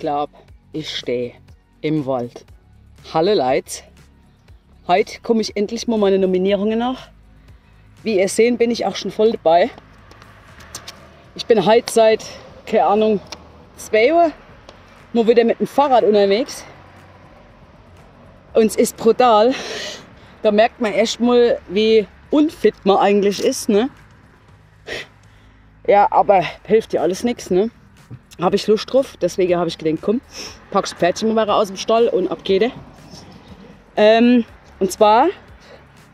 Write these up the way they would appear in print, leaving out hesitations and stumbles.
glaube, ich stehe im Wald. Hallo Leute, heute komme ich endlich mal meine Nominierungen nach. Wie ihr seht, bin ich auch schon voll dabei. Ich bin heute seit, keine Ahnung, 2 Uhr mal wieder mit dem Fahrrad unterwegs. Und es ist brutal. Da merkt man erst mal, wie unfit man eigentlich ist, ne? Ja, aber hilft dir alles nichts, ne? Habe ich Lust drauf, deswegen habe ich gedacht, komm, packst Pferdchen mal aus dem Stall und ab geht er. Und zwar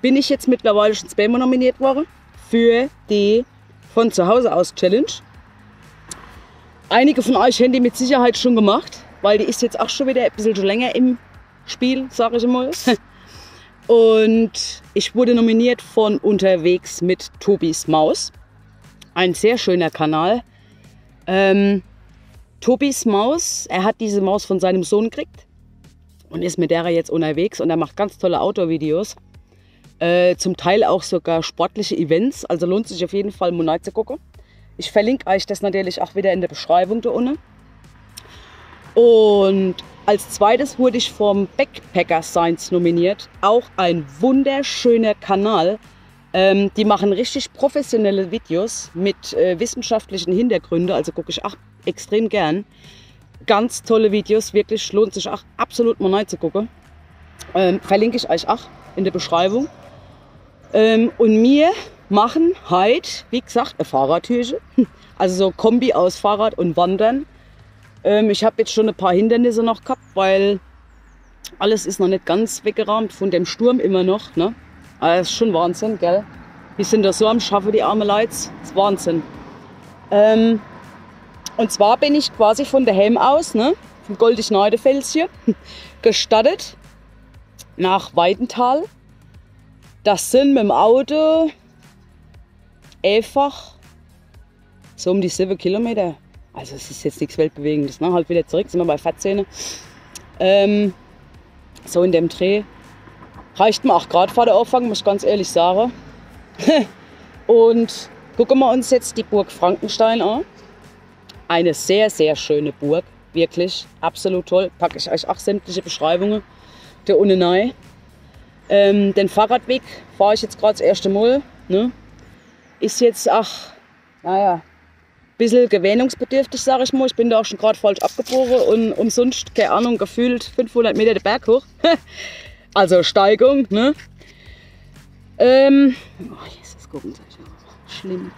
bin ich jetzt mittlerweile schon 2-mal nominiert worden für die von zu Hause aus Challenge. Einige von euch haben die mit Sicherheit schon gemacht, weil die ist jetzt auch schon wieder ein bisschen länger im Spiel, sage ich mal. Und ich wurde nominiert von Unterwegs mit Tobis Maus. Ein sehr schöner Kanal. Tobis Maus, er hat diese Maus von seinem Sohn gekriegt und ist mit der jetzt unterwegs und er macht ganz tolle Outdoor-Videos. Zum Teil auch sogar sportliche Events, also lohnt sich auf jeden Fall mal reinzugucken. Ich verlinke euch das natürlich auch wieder in der Beschreibung da unten. Und als zweites wurde ich vom Backpacker Science nominiert, auch ein wunderschöner Kanal. Die machen richtig professionelle Videos mit wissenschaftlichen Hintergründen, also gucke ich auch extrem gern. Ganz tolle Videos, wirklich lohnt sich auch absolut mal reinzugucken. Verlinke ich euch auch in der Beschreibung. Und wir machen heute, wie gesagt, eine Fahrradtürchen. Also so Kombi aus Fahrrad und Wandern. Ich habe jetzt schon ein paar Hindernisse noch gehabt, weil alles ist noch nicht ganz weggeräumt von dem Sturm immer noch. Ne? Aber das ist schon Wahnsinn, gell? Die sind da so am Schaffen, die armen Leute. Das ist Wahnsinn. Und zwar bin ich quasi von daheim aus, ne, vom Goldig-Neidefels hier, gestartet nach Weidenthal. Das sind mit dem Auto einfach so um die 7 Kilometer. Also es ist jetzt nichts Weltbewegendes, ne? Halt wieder zurück, sind wir bei 14. So in dem Dreh. Reicht mir auch gerade vor der Auffang, muss ich ganz ehrlich sagen. Und gucken wir uns jetzt die Burg Frankenstein an. Eine sehr, sehr schöne Burg, wirklich, absolut toll. Packe ich euch auch sämtliche Beschreibungen der unten rein. Den Fahrradweg fahre ich jetzt gerade das erste Mal. Ne? Ist jetzt auch, naja, ein bisschen gewöhnungsbedürftig, sage ich mal. Ich bin da auch schon gerade falsch abgebogen und umsonst, keine Ahnung, gefühlt 500 Meter den Berg hoch. Also Steigung, ne? Oh Jesus, gucken Sie euch. Schlimm.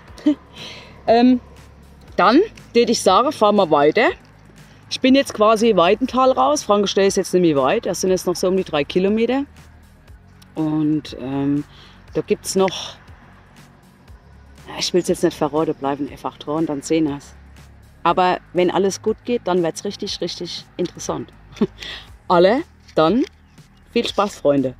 Dann würde ich sagen, fahren wir weiter. Ich bin jetzt quasi Weidenthal raus. Frankenstein ist jetzt nicht mehr weit. Das sind jetzt noch so um die 3 Kilometer. Und da gibt es noch, ich will es jetzt nicht verraten, bleiben einfach dran und dann sehen wir es. Aber wenn alles gut geht, dann wird es richtig, richtig interessant. Alle, dann viel Spaß, Freunde.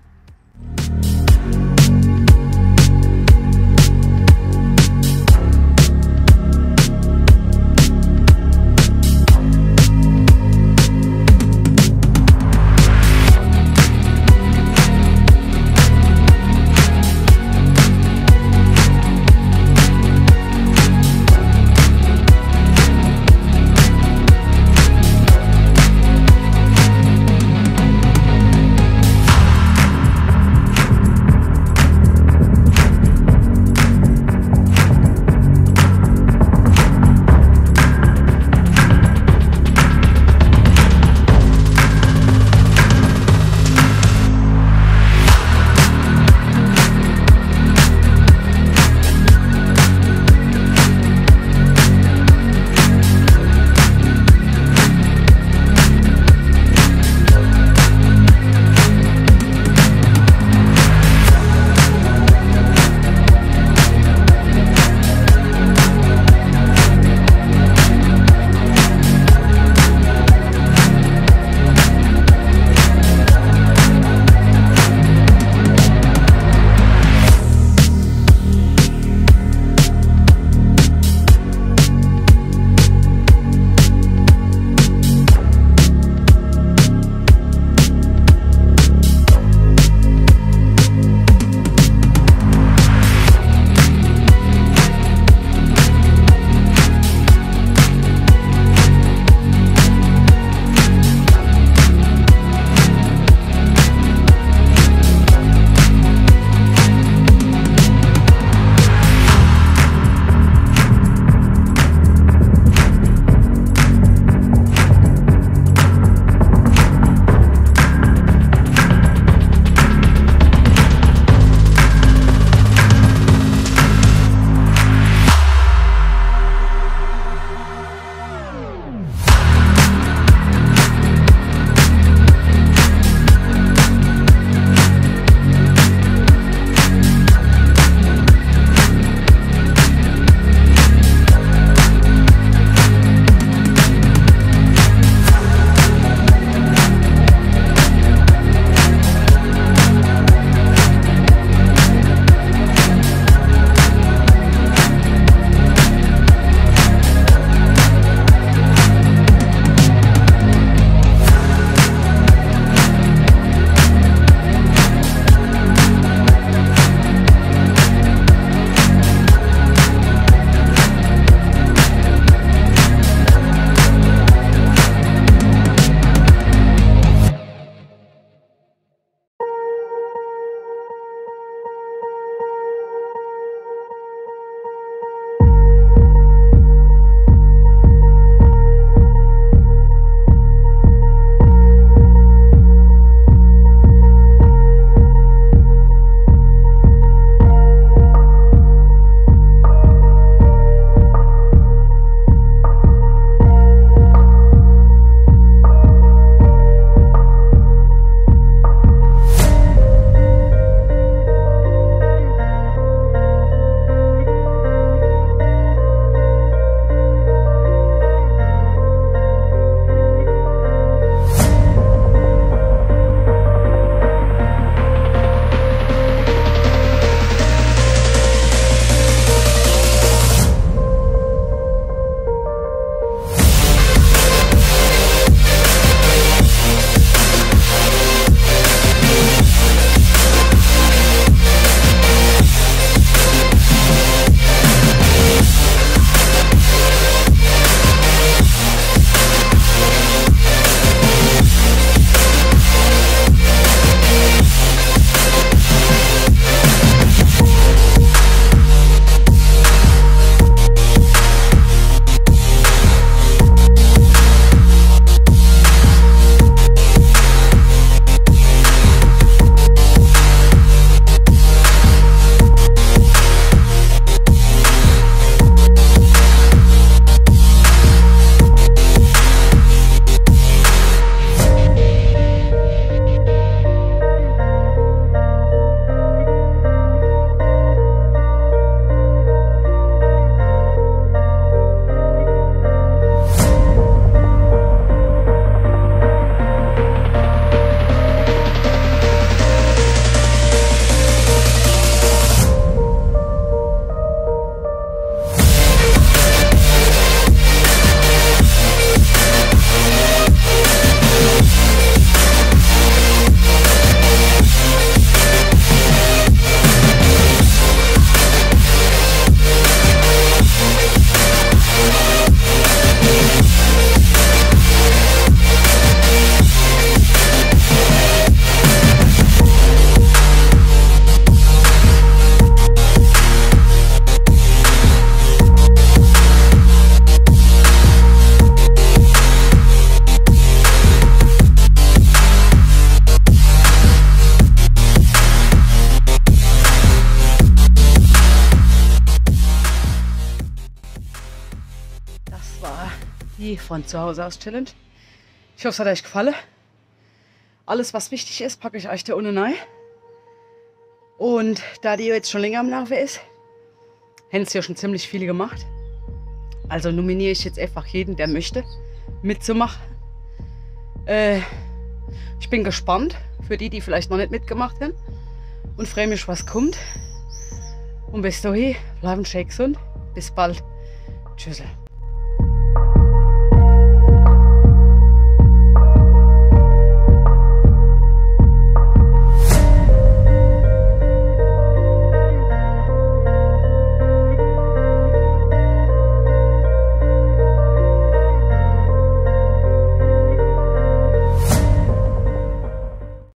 die von zu Hause aus Challenge. Ich hoffe, es hat euch gefallen. Alles, was wichtig ist, packe ich euch da unten rein. Und da die jetzt schon länger am Laufe ist, haben es ja schon ziemlich viele gemacht. Also nominiere ich jetzt einfach jeden, der möchte, mitzumachen. Ich bin gespannt für die, die vielleicht noch nicht mitgemacht haben. Und freue mich, was kommt. Und bis dahin, bleiben schön gesund. Bis bald. Tschüss.